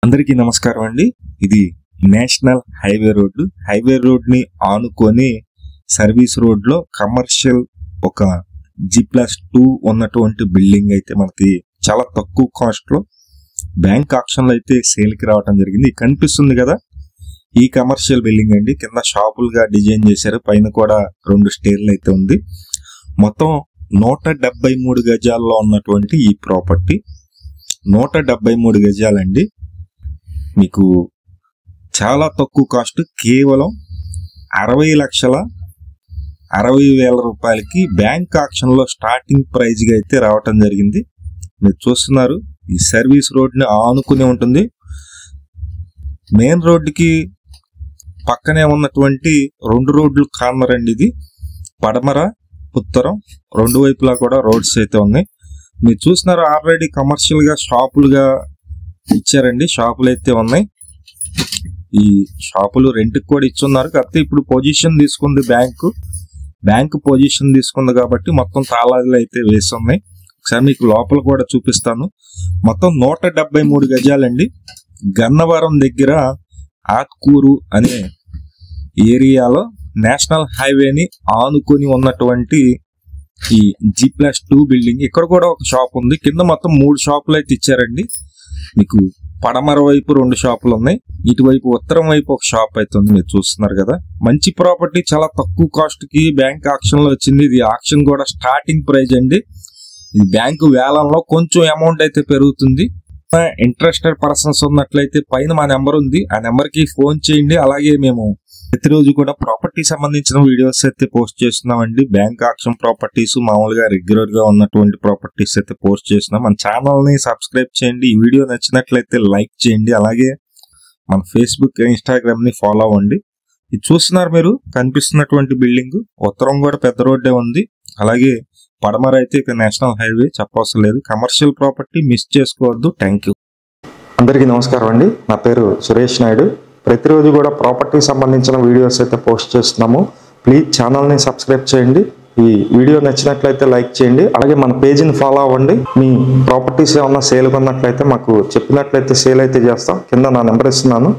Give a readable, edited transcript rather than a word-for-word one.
అందరికీ నమస్కారం అండి. ఇది నేషనల్ హైవే రోడ్ ని ఆనుకొని సర్వీస్ రోడ్ లో కమర్షియల్ ఒక G+2 ఉన్నటువంటి బిల్డింగ్ అయితే మనకి చాలా తక్కువ కాస్ట్ లో బ్యాంక్ ఆక్షన్ లో అయితే సేల్ కి రావడం జరిగింది. కనిపిస్తుంది కదా, ఈ కమర్షియల్ బిల్డింగ్ అండి. కింద షాపులుగా డిజైన్ చేశారు, పైన కూడా 2 స్టేర్లు అయితే ఉంది. మొత్తం 173 గజాల్లో ఉన్నటువంటి ఈ ప్రాపర్టీ 173 గజాలండి. మీకు చాలా తక్కువ కాస్ట్, కేవలం 60,60,000 రూపాయలకి బ్యాంక్ ఆక్షన్ లో స్టార్టింగ్ ప్రైజ్ గా అయితే రావటం జరిగింది. మీరు చూస్తున్నారు, ఈ సర్వీస్ రోడ్ ని ఆనుకుని ఉంటుంది. మెయిన్ రోడ్డుకి పక్కనే ఉన్నటువంటి 2 రోడ్లు కార్నర్ అండి. ఇది పడమర ఉత్తరం 2 వైపులా కూడా రోడ్స్ అయితే ఉన్నాయి. మీరు చూస్తున్నారు, ఆల్రెడీ కమర్షియల్ గా షాపులుగా ఇచ్చారండి. షాపులు అయితే ఉన్నాయి. ఈ షాపులు రెంట్ కూడా ఇచ్చున్నారు. కాకపోతే ఇప్పుడు పొజిషన్ తీసుకుంది బ్యాంకు పొజిషన్ తీసుకుంది కాబట్టి మొత్తం తాళాలు అయితే వేసి ఉన్నాయి. ఒకసారి మీకు లోపల కూడా చూపిస్తాను. మొత్తం 173 గజాలండి. గన్నవరం దగ్గర ఆత్కూరు అనే ఏరియాలో నేషనల్ హైవేని ఆనుకొని ఉన్నటువంటి ఈ G+2 బిల్డింగ్. ఇక్కడ కూడా ఒక షాప్ ఉంది. కింద మొత్తం 3 షాపులు అయితే ఇచ్చారండి. మీకు పడమర వైపు 2 షాపులు ఉన్నాయి, ఇటువైపు ఉత్తరం వైపు ఒక షాప్ అయితే ఉంది. మీరు చూస్తున్నారు కదా, మంచి ప్రాపర్టీ, చాలా తక్కువ కాస్ట్ కి బ్యాంక్ ఆక్షన్ లో వచ్చింది. ఇది ఆక్షన్ కూడా స్టార్టింగ్ ప్రైజ్ అండి. ఇది బ్యాంకు వేలంలో కొంచెం అమౌంట్ అయితే పెరుగుతుంది. ఇంట్రెస్టెడ్ పర్సన్స్ ఉన్నట్లయితే పైన మా నెంబర్ ఉంది, ఆ నెంబర్ కి ఫోన్ చేయండి. అలాగే మేము ప్రతిరోజు కూడా ప్రాపర్టీ సంబంధించిన వీడియోస్ అయితే పోస్ట్ చేస్తున్నామండి. బ్యాంక్ ఆక్షన్ ప్రాపర్టీస్, మామూలుగా రెగ్యులర్ గా ఉన్నటువంటి ప్రాపర్టీస్ అయితే పోస్ట్ చేస్తున్నాం. మన ఛానల్ ని సబ్స్క్రైబ్ చేయండి. ఈ వీడియో నచ్చినట్లయితే లైక్ చేయండి. అలాగే మన ఫేస్బుక్, ఇన్స్టాగ్రామ్ ని ఫాలో అవ్వండి. ఇది చూస్తున్నారు మీరు, కనిపిస్తున్నటువంటి బిల్డింగ్ ఉత్తరం కూడా పెద్ద రోడ్డే ఉంది. అలాగే పడమర అయితే ఇక నేషనల్ హైవే, చెప్పవసరం లేదు. కమర్షియల్ ప్రాపర్టీ మిస్ చేసుకోవద్దు. Thank you. అందరికీ నమస్కారం అండి. నా పేరు సురేష్ నాయుడు. ప్రతిరోజు కూడా ప్రాపర్టీ సంబంధించిన వీడియోస్ అయితే పోస్ట్ చేస్తున్నాము. ప్లీజ్ ఛానల్ని సబ్స్క్రైబ్ చేయండి. ఈ వీడియో నచ్చినట్లయితే లైక్ చేయండి. అలాగే మన పేజీని ఫాలో అవ్వండి. మీ ప్రాపర్టీస్ ఏమన్నా సేల్ కొన్నట్లయితే మాకు చెప్పినట్లయితే సేల్ అయితే చేస్తాం. కింద నా నెంబర్ ఇస్తున్నాను.